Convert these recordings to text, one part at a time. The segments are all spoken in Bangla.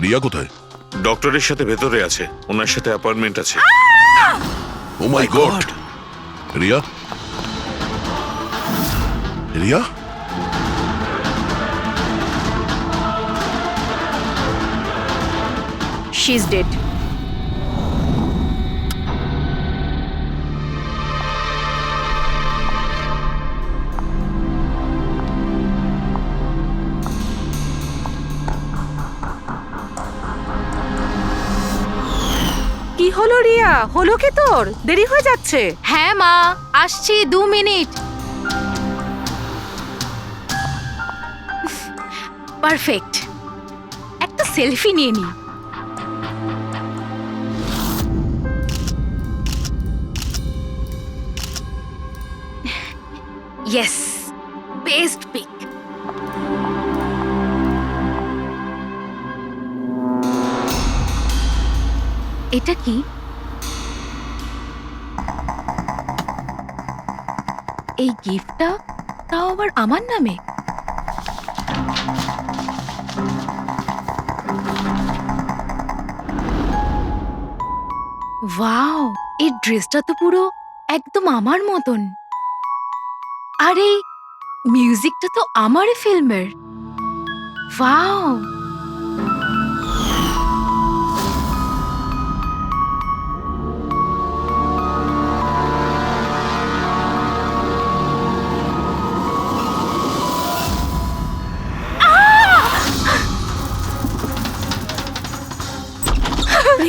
রিয়া কোথায়? ডক্টরের সাথে ভেতরে আছে, ওনার সাথে অ্যাপয়েন্টমেন্ট আছে। Oh my God! Riya, Riya, she is dead. কি হলো রিয়া? হলো কি তোর? দেরি হয়ে যাচ্ছে। হ্যাঁ মা, আসছি 2 মিনিট। পারফেক্ট, একটা সেলফি নিয়ে নি। Yes, best pic. এটা কি? এই গিফটটা তাও আবার আমার নামে। ওয়াও, এই ড্রেসটা তো পুরো একদম আমার মতন। আর এই মিউজিকটা তো আমারই ফিল্মের। ওয়াও,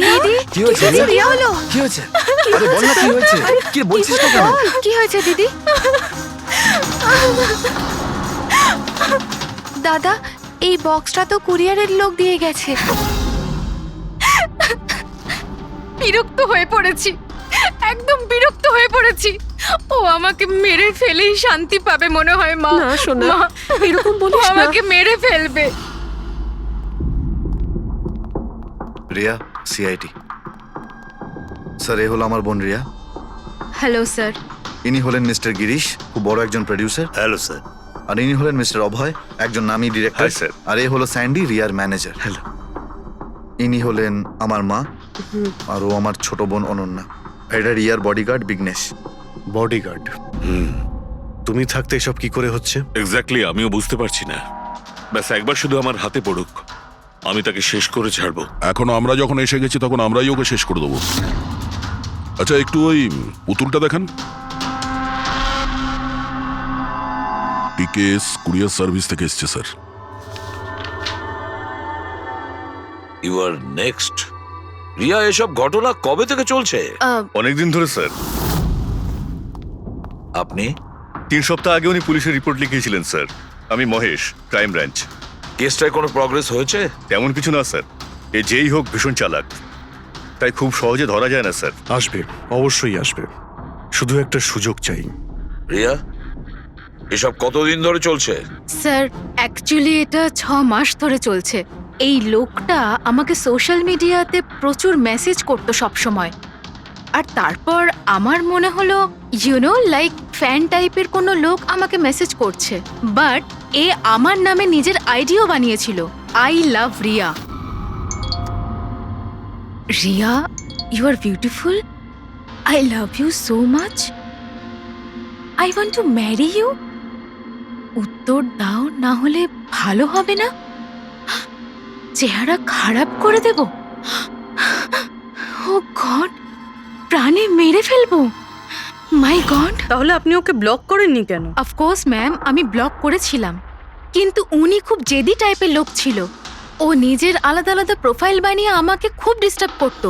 দিদি কি হয়েছে? কি হলো? কি হয়েছে? আরে বল না কি হয়েছে? কি বলছিস না কেন? কি হয়েছে দিদি? দাদা, এই বক্সটা তো কুরিয়ারের লোক দিয়ে গেছে। বিরক্ত হয়ে পড়েছি, একদম বিরক্ত হয়ে পড়েছি। ও আমাকে মেরে ফেলেই শান্তি পাবে মনে হয় মা। না সোনা, মা, এরকম ও বলিস না। আমাকে মেরে ফেলবে। রিয়া, সিআইটি। স্যার, এ হলো আমার বোন রিয়া। Hello sir. ইনি হলেন মিস্টার গিরিশ, খুব বড় একজন প্রডিউসার। Hello sir. আর ইনি হলেন মিস্টার অভয়, একজন নামী ডিরেক্টর। Hi, sir. আর এ হলো স্যান্ডি, রিয়ার ম্যানেজার। হ্যালো। ইনি হলেন আমার মা, আর ও আমার ছোট বোন অনন্যা। এটা রিয়ার বডিগার্ড বিঘ্নেশ। বডিগার্ড? তুমি থাকতে এসব কি করে হচ্ছে? এক্স্যাক্টলি, আমিও বুঝতে পারছি না। ব্যাস একবার শুধু আমার হাতে পড়ুক, আমি তাকে শেষ করে ছাড়বো। এখনো আমরা যখন এসে গেছি তখন আমরাই ওকে শেষ করে দেবো। আচ্ছা, একটু ওই পুতুলটা দেখান। টিকেএস কুরিয়ার সার্ভিস থেকে এসছে sir. You are next. Riya, এসব ঘটনা কবে থেকে চলছে? অনেকদিন ধরে স্যার। আপনি 3 সপ্তাহ আগে উনি পুলিশের রিপোর্ট লিখিয়েছিলেন স্যার। আমি মহেশ, ক্রাইম ব্রাঞ্চ। কেসটায় কোনো প্রগ্রেস হয়েছে? তেমন কিছু না স্যার। এ যেই হোক ভীষণ চালাক, তাই খুব সহজে ধরা যায় না স্যার। আসবে, অবশ্যই আসবে, শুধু একটা সুযোগ চাই। রিয়া, এসব কতদিন ধরে চলছে? স্যার, অ্যাকচুয়ালি এটা 6 মাস ধরে চলছে। এই লোকটা আমাকে সোশ্যাল মিডিয়াতে প্রচুর মেসেজ করতো সব সময়। আর তারপর আমার মনে হলো লাইক ফ্যান টাইপের কোনো লোক আমাকে মেসেজ করছে। বাট এ আমার নামে নিজের আইডিও বানিয়েছিল, I love Riya. Riya, you are beautiful, I love you so much, I want to marry you. উত্তর দাও, না হলে ভালো হবে না। চেহারা খারাপ করে দেব। ও গড, প্রাণে মেরে ফেলবো। মাই গড। তাহলে আপনি ওকে ব্লক করেননি কেন? অফকোর্স ম্যাম, আমি ব্লক করেছিলাম, কিন্তু উনি খুব জেদি টাইপের লোক ছিল। ও নিজের আলাদা আলাদা প্রোফাইল বানিয়ে আমাকে খুব ডিস্টার্ব করত।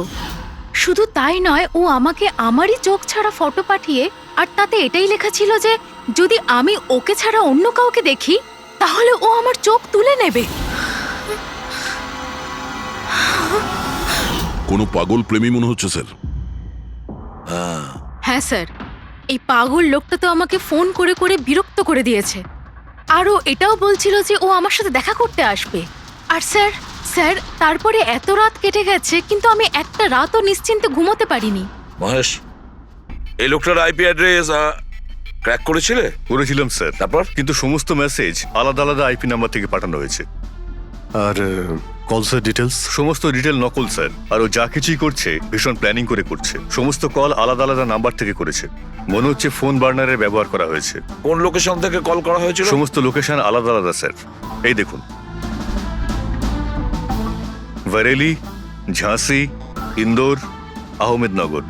শুধু তাই নয়, ও আমাকে আমারই চোখ ছাড়া ফটো পাঠিয়ে, আর তাতে এটাই লেখা ছিল যে যদি আমি ওকে ছাড়া অন্য কাউকে দেখি তাহলে ও আমার চোখ তুলে নেবে। কোনো পাগল প্রেমী মনে হচ্ছে স্যার। হ্যাঁ স্যার, এই পাগল লোকটা তো আমাকে ফোন করে করে বিরক্ত করে দিয়েছে। আরও এটাও বলছিল যে ও আমার সাথে দেখা করতে আসবে। আর স্যার স্যার তারপরে এত রাত কেটে গেছে, কিন্তু আমি একটা রাতও নিশ্চিন্তে ঘুমোতে পারিনি। মহেশ, এই লোকটার আইপি অ্যাড্রেস ক্র্যাক করেছিলে? করেছিলাম স্যার। তারপর? কিন্তু সমস্ত মেসেজ আলাদা আলাদা আইপি নাম্বার থেকে পাঠানো হয়েছে। আর কলসের ডিটেলস? সমস্ত ডিটেল নকল স্যার, আর ও যা কিছুই করছে ভীষণ প্ল্যানিং করে করছে। সমস্ত কল আলাদা আলাদা নাম্বার থেকে করেছে, মনে হচ্ছে ফোন বার্নারের ব্যবহার করা হয়েছে। কোন লোকেশন থেকে কল করা হয়েছিল? সমস্ত লোকেশন আলাদা আলাদা স্যার। এই দেখুন, বরেলি, ঝাঁসি, ইন্দোর, আহমেদনগর।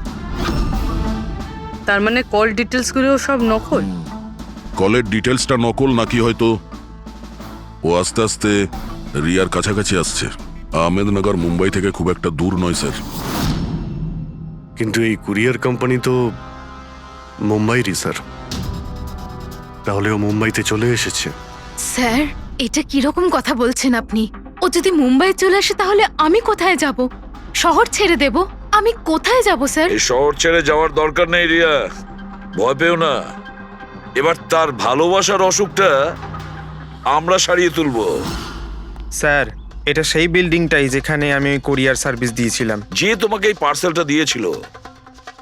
তার মানে কল ডিটেলস গুলো সব নকল। কলের ডিটেলসটা নকল নাকি হয়তো ও আস্তে আস্তে রিয়ার কাছাকাছি আসছে। আহমেদনগর মুম্বাই থেকে খুব একটা দূর নয় স্যার। কিন্তু এই কুরিয়ার কোম্পানি তো মুম্বাইরই স্যার, তাহলে ও মুম্বাইতে চলে এসেছে। স্যার, এটা কিরকম কথা বলছেন আপনি? ও যদি মুম্বাই চলে আসে তাহলে আমি কোথায় যাব? শহর ছেড়ে দেব? আমি কোথায় যাব স্যার? এই শহর ছেড়ে যাওয়ার দরকার নেই রিয়া, ভয় পেও না। এবার তার ভালোবাসার অসুখটা আমরা সারিয়ে তুলবো। স্যার, এটা সেই বিল্ডিংটাই যেখানে আমি ওই কোরিয়ার সার্ভিস দিয়েছিলাম। যে তোমাকে এই পার্সেলটা দিয়েছিল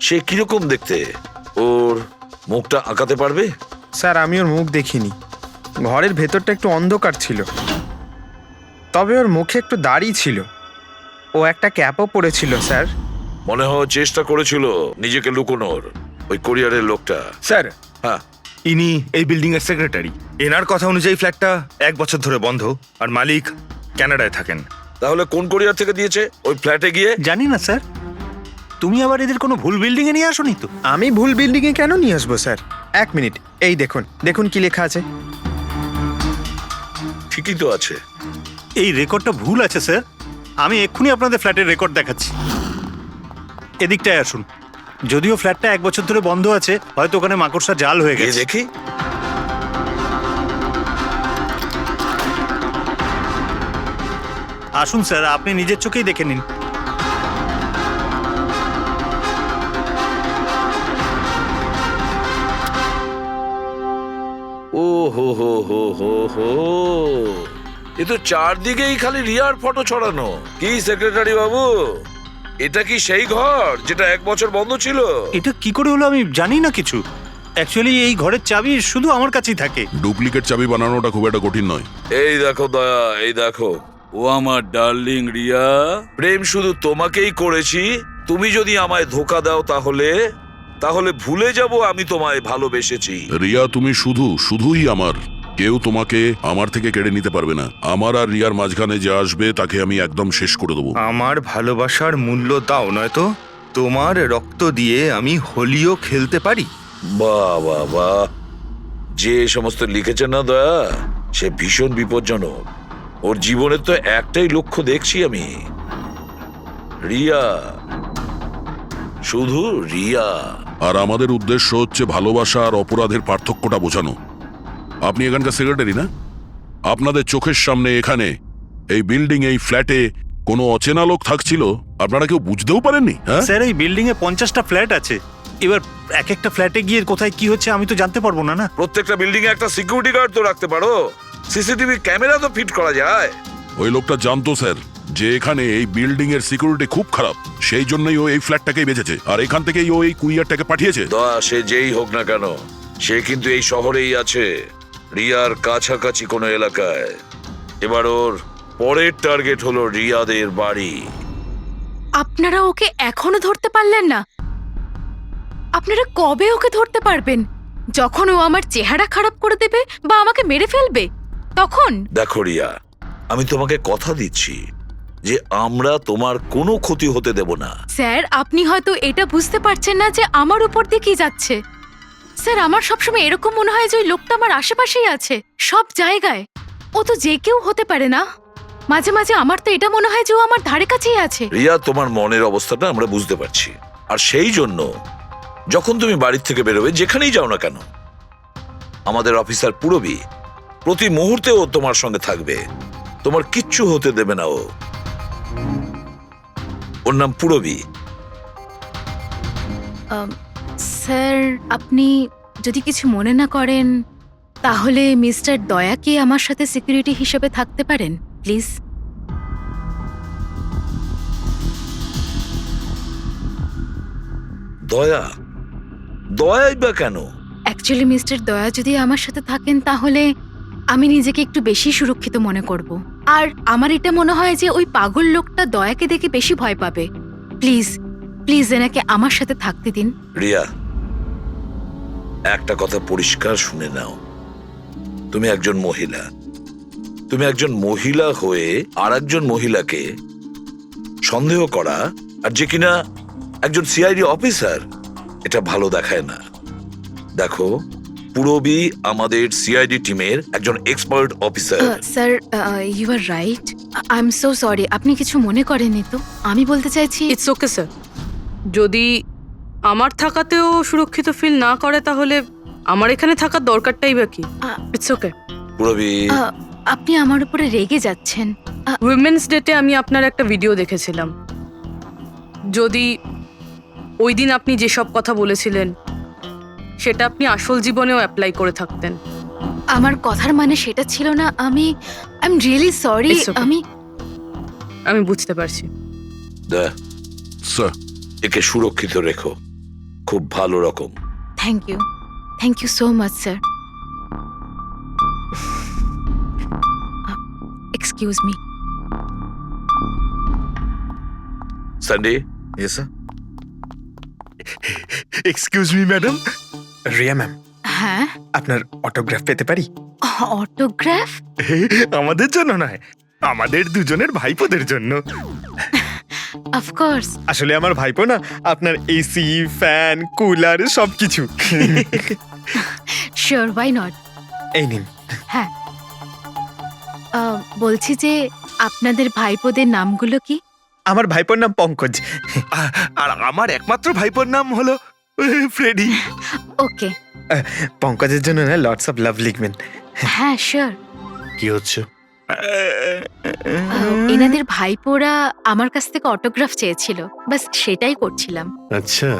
সে কিরকম দেখতে? ওর মুখটা আঁকাতে পারবে? স্যার, আমি ওর মুখ দেখিনি, ঘরের ভেতরটা একটু অন্ধকার ছিল, তবে ওর মুখে একটু দাড়ি ছিল। ও একটা ক্যাপও পরেছিল স্যার। মনে হয় চেষ্টা করেছিল নিজেকে লুকোনোর, ওই কোরিয়ারের লোকটা। স্যার, হ্যাঁ, ইনি এই বিল্ডিং এর সেক্রেটারি। এনার কথা অনুযায়ী ফ্ল্যাটটা 1 বছর ধরে বন্ধ, আর মালিক কানাডায় থাকেন। তাহলে কোন কোরিয়ার থেকে দিয়েছে? ওই ফ্ল্যাটে গিয়ে? জানি না স্যার, তুমি আবার এদের কোনো ভুল বিল্ডিং এ নিয়ে আসোনি তো? আমি ভুল বিল্ডিংয়ে কেন নিয়ে আসবো স্যার? 1 মিনিট, এই দেখুন, দেখুন কি লেখা আছে। ঠিকই তো আছে। এই রেকর্ডটা ভুল আছে স্যার। আমি এক্ষুনি আপনাদের ফ্ল্যাটের রেকর্ড দেখাচ্ছি। এদিকটায় আসুন। যদিও ফ্ল্যাটটা 1 বছর ধরে বন্ধ আছে, হয়তো ওখানে মাকড়সা জাল হয়ে এই গেছে। দেখি। আসুন স্যার, আপনি নিজের চোখেই দেখে নিন। ও হো হো হো হো হো, এ তো চারদিকেই খালি রিয়ার ফটো ছড়ানো। কি সেক্রেটারি বাবু, এটা কি সেই ঘর যেটা 1 বছর বন্ধ ছিল? এটা কি করে হলো আমি জানি না কিছু। অ্যাকচুয়ালি এই ঘরের চাবি শুধু আমার কাছেই থাকে। ডুপ্লিকেট চাবি বানানোটা খুব একটা কঠিন নয়। এই দেখো দয়া, এই দেখো, ও আমার ডার্লিং রিয়া, প্রেম শুধু তোমাকেই করেছি। তুমি যদি আমায় ধোকা দাও তাহলে ভুলে যাব আমি তোমায় ভালোবেসেছি। রিয়া, তুমি শুধুই আমার। কেউ তোমাকে আমার থেকে কেড়ে নিতে পারবে না। আমার আর রিয়ার মাঝখানে যে আসবে তাকে আমি একদম শেষ করে দেবো। আমার ভালোবাসার মূল্য দাও, নয়তো তোমার রক্ত দিয়ে আমি হোলিও খেলতে পারি। বাহ বাহ বাহ, যে সমস্ত লিখেছে না দয়া, সে ভীষণ বিপজ্জনক। ওর জীবনের তো একটাই লক্ষ্য দেখছি আমি, রিয়া, শুধু রিয়া। আর আমাদের উদ্দেশ্য হচ্ছে ভালোবাসা আর অপরাধের পার্থক্যটা বোঝানো। আপনি এখানকার সেক্রেটারি না? আপনাদের চোখের সামনে এখানে এই বিল্ডিং, এই ফ্ল্যাটে কোনো অচেনা লোক থাকছিল, আপনারা কেউ বুঝতেও পারেননি? হ্যাঁ স্যার, এই বিল্ডিং এ 50টা ফ্ল্যাট আছে। এবার এক একটা ফ্ল্যাটে গিয়ে কোথায় কি হচ্ছে আমি তো জানতে পারবো না। প্রত্যেকটা বিল্ডিং এ একটা সিকিউরিটি গার্ড তো রাখতে পারো, সিসিটিভি ক্যামেরা তো ফিট করা যায়। ওই লোকটা জানতো স্যার যে এখানে এই বিল্ডিং এর সিকিউরিটি খুব খারাপ, সেই জন্যই ও এই ফ্ল্যাটটাকেই বেঁচেছে, আর এখান থেকেই ও এই কুরিয়ারটাকে পাঠিয়েছে। দয়া, সে যেই হোক না কেন, সে কিন্তু এই শহরেই আছে, রিয়ার কাছাকাছি কোনো এলাকায়। এবার ওর পরের টার্গেট হলো রিয়াদের বাড়ি। আপনারা ওকে এখনো ধরতে পারলেন না? আপনারা কবে ওকে ধরতে পারবেন? যখন ও আমার চেহারা খারাপ করে দেবে বা আমাকে মেরে ফেলবে তখন? দেখো রিয়া, আমি তোমাকে কথা দিচ্ছি যে আমরা তোমার কোনো ক্ষতি হতে দেব না। স্যার, আপনি হয়তো এটা বুঝতে পারছেন না যে আমার উপর দিয়ে কি যাচ্ছে। স্যার, আমার সবসময় এরকম মনে হয় যে ওই লোকটা আমার আশেপাশেই আছে, সব জায়গায়। ও তো যে কেউ হতে পারে না। মাঝে মাঝে আমার তো এটা মনে হয় যে ও আমার ধারে কাছেই আছে। রিয়া, তোমার মনের অবস্থাটা আমরা বুঝতে পারছি, আর সেই জন্য যখন তুমি বাড়ির থেকে বেরোবে, যেখানেই যাও না কেন, আমাদের অফিসার পুরবী প্রতি মুহূর্তে ও তোমার সঙ্গে থাকবে, তোমার কিচ্ছু হতে দেবে না ও। ওর নাম পুরবী। স্যার, আপনি যদি কিছু মনে না করেন তাহলে মিস্টার দয়াকে আমার সাথে সিকিউরিটি হিসেবে থাকতে পারেন প্লিজ। দয়া? দয়াই বা কেন? অ্যাকচুয়ালি মিস্টার দয়া যদি আমার সাথে থাকেন তাহলে আমি নিজেকে একটু বেশি সুরক্ষিত মনে করব। আর আমার এটা মনে হয় যে ওই পাগল লোকটা দয়াকে দেখে বেশি ভয় পাবে। প্লিজ প্লিজ এনাকে আমার সাথে থাকতে দিন। রিয়া, একটা কথা পরিষ্কার শুনে নাও, তুমি একজন মহিলা। তুমি একজন মহিলা হয়ে আর একজন মহিলাকে সন্দেহ করা, আর যে কিনা একজন সিআইডি অফিসার, এটা ভালো দেখায় না। দেখো, পুরবী আমাদের সিআইডি টিমের একজন expert officer. Sir, you are right. I am so sorry. আপনি কিছু মনে করেননি তো? আমি বলতে চাইছি ইটস ওকে স্যার। যদি আমার থাকাতেও সুরক্ষিত ফিল না করে তাহলে আমার এখানে থাকার দরকারটাই বা কি? It's okay. পুরবী, আপনি আমার উপরে রেগে যাচ্ছেন। উইমেন্স ডেতে আমি আপনার একটা ভিডিও দেখেছিলাম। যদি ওই দিন আপনি যেসব কথা বলেছিলেন সেটা আপনি আসল জীবনেও অ্যাপ্লাই করে থাকতেন। আমার কথার মানে সেটা ছিল না। I am really sorry. It's okay. আমি বুঝতে পারছি। স্যার, একে সুরক্ষিত রেখো, খুব ভালো রকম। Thank you so much sir. Excuse me. Sunday, yes sir. Excuse me madam. Riya ma'am, হ্যাঁ, আপনার অটোগ্রাফ পেতে পারি? অটোগ্রাফ? আমাদের জন্য নয়, আমাদের দুজনের ভাইপোদের জন্য। অফকোর্স। আসলে আমার ভাইপো না আপনার এসি, ফ্যান, কুলার সবকিছু। Sure, why not. এই নিন। হ্যাঁ, বলছি যে আপনাদের ভাইপোদের নামগুলো কি? আমার ভাইপোর নাম পঙ্কজ। আর আমার একমাত্র ভাইপোর নাম হলো ফ্রেডি। ওকে। পঙ্কজের জন্য না লটস অফ লাভ লিখবেন। হ্যাঁ, শিওর। কি হচ্ছে? এনাদের ভাইপোরা আমার কাছ থেকে অটোগ্রাফ চেয়েছিল, বাস সেটাই করছিলাম। আচ্ছা,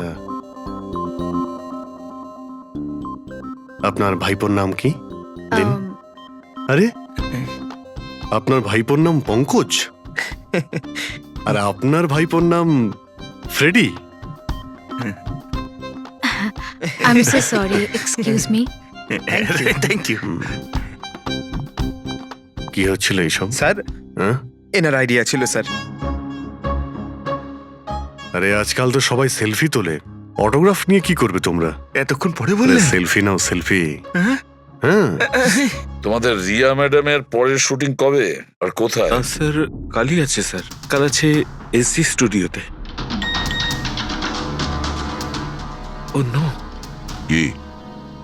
আপনার ভাইপোর নাম কি? দিন। আম, আরে, আপনার ভাইপোর নাম পঙ্কজ আর আপনার ভাইপোর নাম Freddy? I am so sorry, excuse me. Thank you. কি হচ্ছিল এইসব? স্যার, হ্যাঁ? এনার আইডিয়া ছিল স্যার। আরে আজকাল তো সবাই সেলফি তোলে, অটোগ্রাফ নিয়ে কি করবে তোমরা? এতক্ষণ পরে বললে? সেলফি নাও, সেলফি। হ্যাঁ? হ্যাঁ, তোমাদের রিয়া ম্যাডামের পরের শুটিং কবে আর কোথায়? স্যার, কালই আছে স্যার। কাল আছে এসি স্টুডিওতে। ও নো কি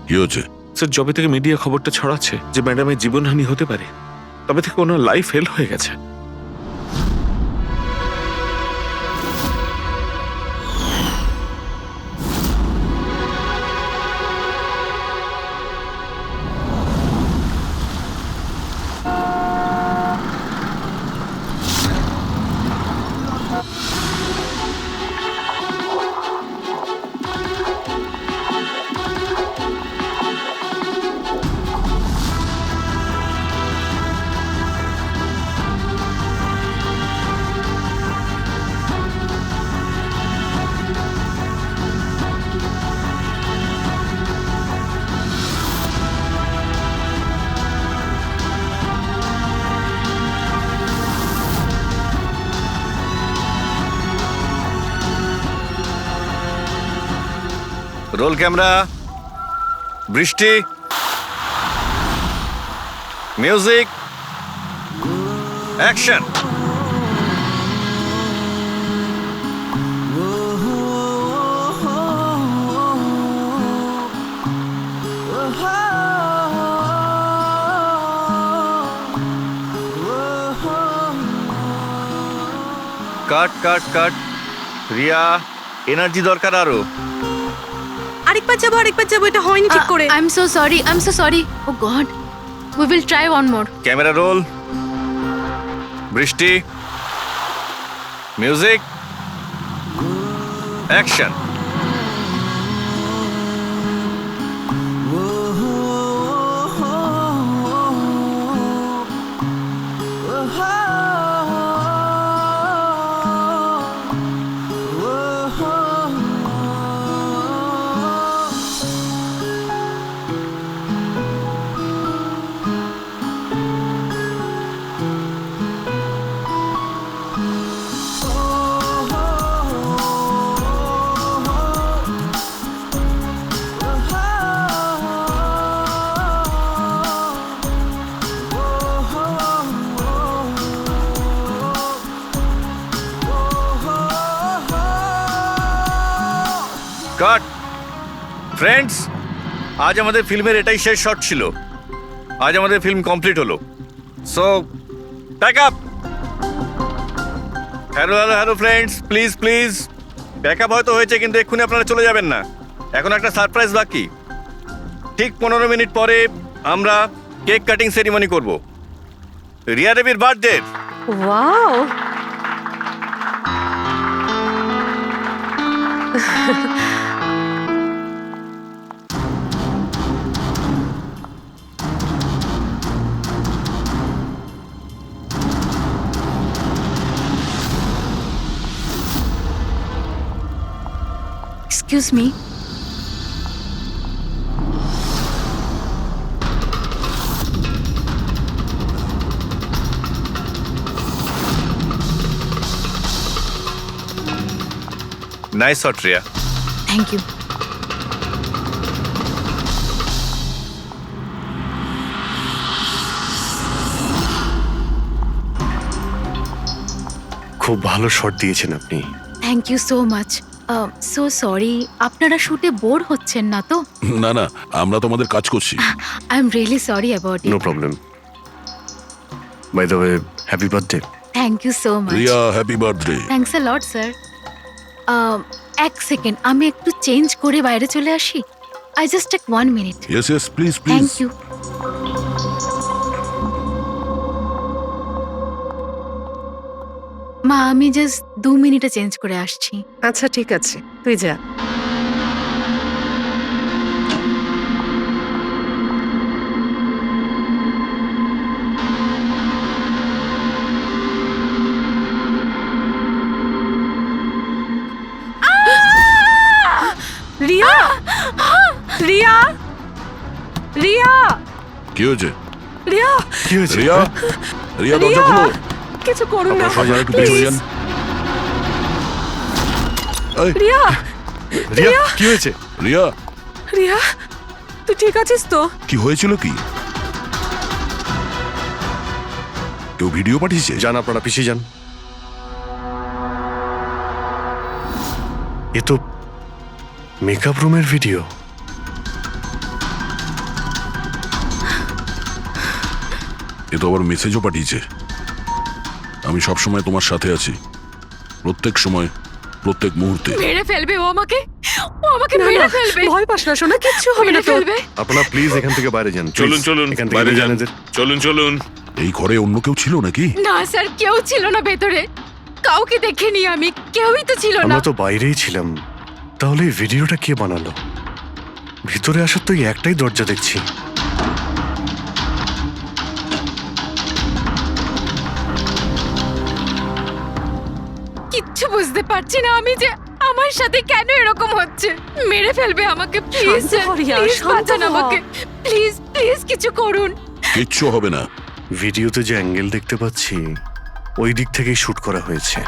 কি হচ্ছে? স্যার, যবে থেকে মিডিয়া খবরটা ছড়াচ্ছে যে ম্যাডামের জীবনহানি হতে পারে, তবে থেকে ওনার লাইফ ফেল হয়ে গেছে। রোল ক্যামেরা, বৃষ্টি, music, action. Cut cut cut. Riya, energy দরকার আরো। আরেকবার যাবো, এটা হয়নি ঠিক করে। I am so sorry. Oh God, we will try one more. Camera roll, বৃষ্টি, মিউজিক, অ্যাকশন। কাট ফ্রেন্ডস, আজ আমাদের ফিল্মের এটাই শেষ শট ছিল। আজ আমাদের ফিল্ম কমপ্লিট হলো। So pack up. Hello friends, please please pack up হয়তো হয়েছে, কিন্তু এক্ষুনি আপনারা চলে যাবেন না। এখন একটা সারপ্রাইজ বাকি। ঠিক 15 মিনিট পরে আমরা কেক কাটিং সেরিমনি করব, রিয়া দেবীর birthday. Wow, excuse me, nice shot Riya. Thank you. খুব ভালো শট দিয়েছেন আপনি। Thank you so much. So sorry, আপনারা শুটে বোর হচ্ছেন না তো? না না, আমরা তো আমাদের কাজ করছি। I am really sorry about no it. Problem. By the way, happy birthday. Thank you so much. Riya, happy birthday. Thanks a lot sir. এক সেকেন্ড, আমি একটু চেঞ্জ করে বাইরে চলে আসি। I just take 1 minute. Yes yes, please please. Thank you. মা, আমি জাস্ট 2 মিনিটে চেঞ্জ করে আসছি। আচ্ছা ঠিক আছে, তুই যা। রিয়া, রিয়া, রিয়া, কি হয়েছে? রিয়া, কি হয়েছে? রিয়া, রিয়া দরজা রিয়া, খোলো। কিছু করুন না আপনারা সবাই একটু পিছনে যান। এই, রিয়া, রিয়া, কি হয়েছে? রিয়া, রিয়া, তুই ঠিক আছিস তো? কি হয়েছিল কি? কেউ ভিডিও পাঠিয়েছে? যান, আপনারা পিছিয়ে যান। এ তো মেকআপ রুমের ভিডিও। এ তো আবার মেসেজও পাঠিয়েছে। আমি সব সময় তোমার সাথে আছি, প্রত্যেক সময়, প্রত্যেক মুহূর্তে। মেরে ফেলবে ও আমাকে, ও আমাকে না, মেরে না, ফেলবে। ভয় পাস না সোনা, কিচ্ছু হবে না মেরে তোর। ফেলবে। আপনারা প্লিজ এখান থেকে বাইরে যান। চলুন please, চলুন, এখান থেকে বাইরে বেরিয়ে যান। যান এদের। চলুন চলুন। এই ঘরে অন্য কেউ ছিল নাকি? না স্যার, কেউ ছিল না ভেতরে, কাউকে দেখিনি আমি, কেউই তো ছিল না। আমরা তো বাইরেই ছিলাম। তাহলে এই ভিডিওটা কে বানালো? ভিতরে আসার তো এই একটাই দরজা দেখছি। কিচ্ছু বুঝতে পারছি না আমি যে আমার সাথে কেন এরকম হচ্ছে। মেরে ফেলবে আমাকে, প্লিজ শান্ত হ রিয়া, প্লিজ শান্ত বাঁচান হ। আমাকে, প্লিজ প্লিজ কিছু করুন। কিচ্ছু হবে না। ভিডিওতে যে অ্যাঙ্গেল দেখতে পাচ্ছি, ওই দিক থেকেই শুট করা হয়েছে।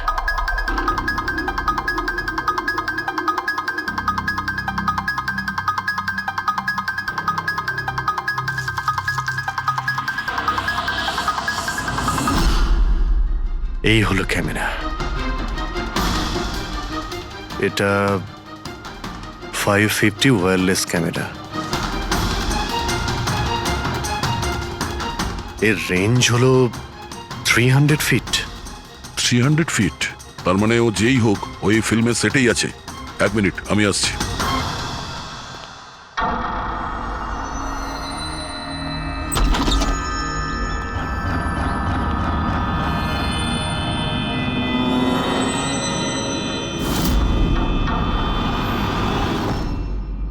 এই হলো ক্যামেরা। এটা 550 ওয়্যারলেস ক্যামেরা। এর রেঞ্জ হলো 300 ফিট। 300 ফিট? তার মানে ও যেই হোক, ওই ফিল্মের সেটেই আছে। 1 মিনিট, আমি আসছি।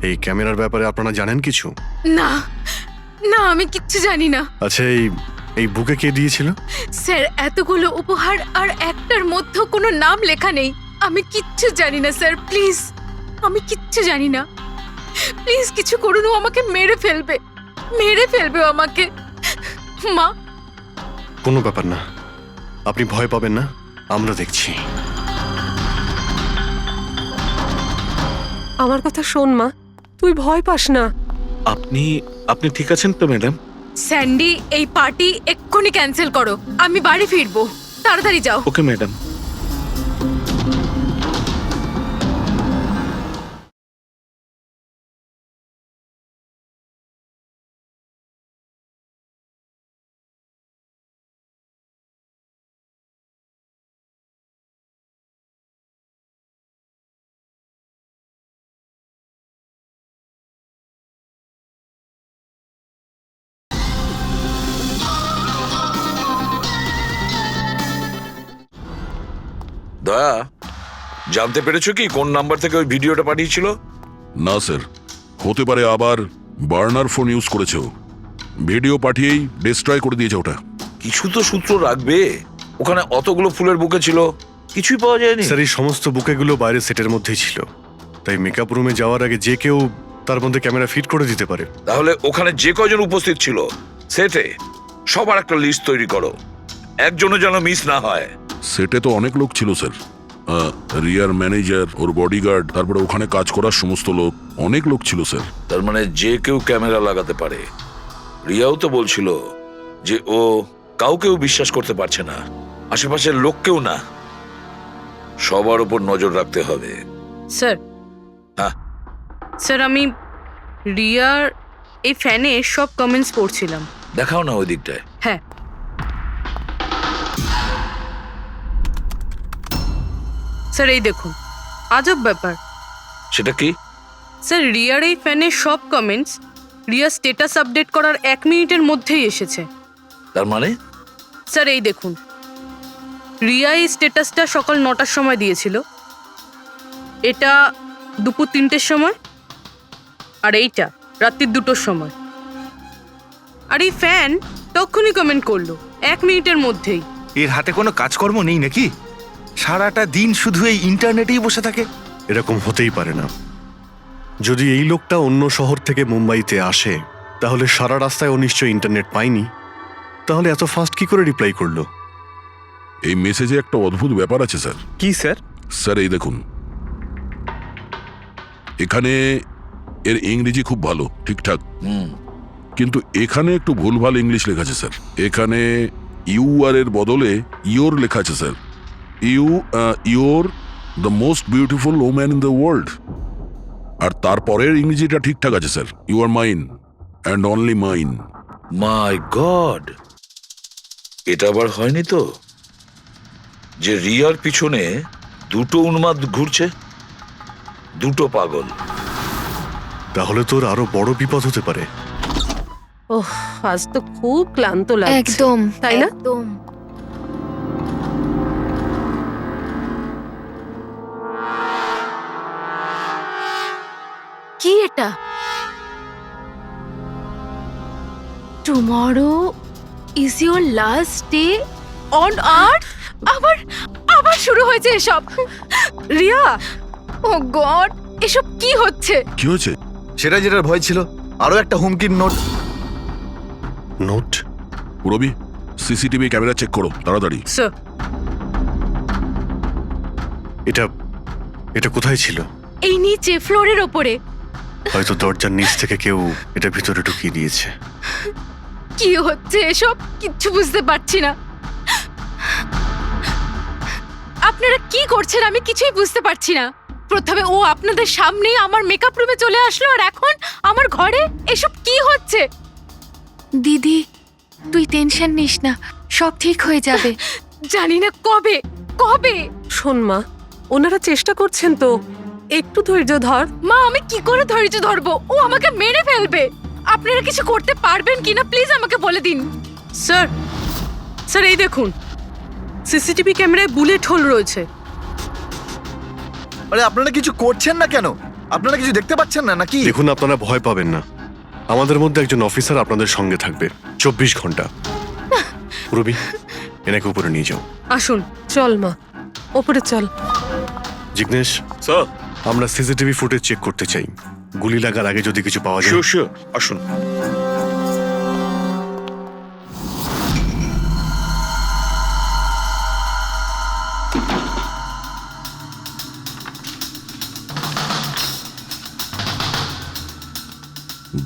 এই ক্যামেরার ব্যাপারে আপনারা জানেন কিছু? না না, আমি কিচ্ছু জানি না আচ্ছা, এই বুকে কে দিয়েছিল? স্যার। এতগুলো উপহার আর একটার মধ্যে কোনো নাম লেখা নেই। আমি কিচ্ছু জানি না স্যার, প্লিজ, আমি কিচ্ছু জানি না। প্লিজ কিছু করুন, ও আমাকে মেরে ফেলবে, মেরে ফেলবে ও আমাকে। মা, কোনো ব্যাপার না, আপনি ভয় পাবেন না, আমরা দেখছি। আমার কথা শোন মা, তুই ভয় পাস না। আপনি আপনি ঠিক আছেন তো ম্যাডাম? স্যান্ডি, এই পার্টি এক্ষুনি ক্যান্সেল করো, আমি বাড়ি ফিরবো, তাড়াতাড়ি যাও। Okay madam. দয়া, জানতে পেরেছো কি কোন নাম্বার থেকে ওই ভিডিওটা পাঠিয়েছিল? না স্যার, হতে পারে আবার বার্নার ফোন ইউজ করেছে ও। ভিডিও পাঠিয়েই ডিস্ট্রয় করে দিয়েছে ওটা। কিছু তো সূত্র রাখবে। ওখানে অতগুলো ফুলের বুকে ছিল, কিছুই পাওয়া যায়নি। স্যার এই সমস্ত বুকেগুলো বাইরে সেটের মধ্যেই ছিল, তাই মেকআপ রুমে যাওয়ার আগে যে কেউ তার মধ্যে ক্যামেরা ফিট করে দিতে পারে। তাহলে ওখানে যে কয়জন উপস্থিত ছিল সেটে সবার একটা লিস্ট তৈরি করো, একজনও যেন মিস না হয়। সেটে তো অনেক লোক ছিল স্যার, রিয়ার ম্যানেজার, ওর বডিগার্ড, তারপরে ওখানে কাজ করার সমস্ত লোক, অনেক লোক ছিল স্যার। তার মানে যে কেউ ক্যামেরা লাগাতে পারে। রিয়াও তো বলছিল যে ও কাউকেও বিশ্বাস করতে পারছে না, আশেপাশের লোককেও না, সবার উপর নজর রাখতে হবে। স্যার, হ্যাঁ স্যার আমি রিয়ার এই ফ্যানে সব কমেন্টস পড়ছিলাম। দেখাও না ওই দিকটায়। হ্যাঁ, স্যার এই দেখুন, আজব ব্যাপার। সেটা কি? স্যার রিয়ার এই ফ্যানের সব কমেন্টস রিয়া স্ট্যাটাস আপডেট করার 1 মিনিটের মধ্যেই এসেছে। তার মানে স্যার এই দেখুন, রিয়া এই স্ট্যাটাসটা সকাল 9টার সময় দিয়েছিল, এটা দুপুর 3টের সময়, আর এইটা রাত্রির 2টোর সময়। আর এই ফ্যান তখনই কমেন্ট করলো 1 মিনিটের মধ্যেই। এর হাতে কোনো কাজকর্ম নেই নাকি? সারাটা দিন শুধু এই ইন্টারনেটেই বসে থাকে। এরকম হতেই পারে না। যদি এই লোকটা অন্য শহর থেকে মুম্বাইতে আসে, তাহলে সারা রাস্তায় ও নিশ্চয়ই ইন্টারনেট পায়নি। তাহলে এত ফাস্ট কি করে রিপ্লাই করলো? এই মেসেজে একটা অদ্ভুত ব্যাপার আছে স্যার। কি স্যার? স্যার এই দেখুন, এখানে এর ইংরেজি খুব ভালো, ঠিকঠাক, কিন্তু এখানে একটু ভুলভাল ইংলিশ লেখা আছে স্যার। এখানে ইউ আর এর বদলে ইয়োর লেখা আছে sir. Your the most beautiful woman in the world. আর তারপরের ইংরেজিটা ঠিকঠাক আছে sir, you are mine and only mine. My God, এটা আবার হয়নি তো যে রিয়ার পিছনে দুটো উন্মাদ ঘুরছে, দুটো পাগল। তাহলে তোর আরো বড় বিপদ হতে পারে। ওহ, আজ তো খুব ক্লান্ত লাগছে। একদম, তাই না? একদম। কি এটা? Tomorrow is your last day on earth. আবার আবার শুরু হয়েছে এসব। রিয়া, ও গড, এসব কি হচ্ছে? কি হয়েছে? সেটা যেটার ভয় ছিল, আরো একটা হুমকির নোট। নোট? রবি, সিসিটিভি ক্যামেরা চেক করো তাড়াতাড়ি। স্যার, এটা এটা কোথায় ছিল? এই নিচে ফ্লোরের ওপরে। হয়তো দরজার নিচ থেকে কেউ এটা ভিতরে ঢুকিয়ে দিয়েছে। কি হচ্ছে এসব? কিচ্ছু বুঝতে পারছি না। আপনারা কি করছেন আমি কিছুই বুঝতে পারছি না। প্রথমে ও আপনাদের সামনেই আমার মেকআপ রুমে চলে আসলো, আর এখন আমার ঘরে এসব কি হচ্ছে? দিদি, তুই টেনশন নিস না, সব ঠিক হয়ে যাবে। জানি না কবে কবে। শোন মা, ওনারা চেষ্টা করছেন তো, একটু ধৈর্য ধর। মা, আমি কি করে ধৈর্য ধরবো? ও আমাকে মেরে ফেলবে। আপনারা কিছু করতে পারবেন কিনা প্লিজ আমাকে বলে দিন। স্যার, স্যার এই দেখুন, সিসিটিভি ক্যামেরায় বুলেট হোল রয়েছে। আরে আপনারা কিছু করছেন না কেন? আপনারা কিছু দেখতে পাচ্ছেন না নাকি? দেখুন, আপনারা ভয় পাবেন না। আমাদের মধ্যে একজন অফিসার আপনাদের সঙ্গে থাকবে 24 ঘন্টা। রবি, এনাকে উপরে নিয়ে যাও। আসুন। চল মা, ওপরে চল। জিগ্নেশ, স্যার, আমরা সিসিটিভি ফুটেজ চেক করতে চাই। গুলি লাগার আগে যদি কিছু পাওয়া যায়। শিওর শিওর, আসুন।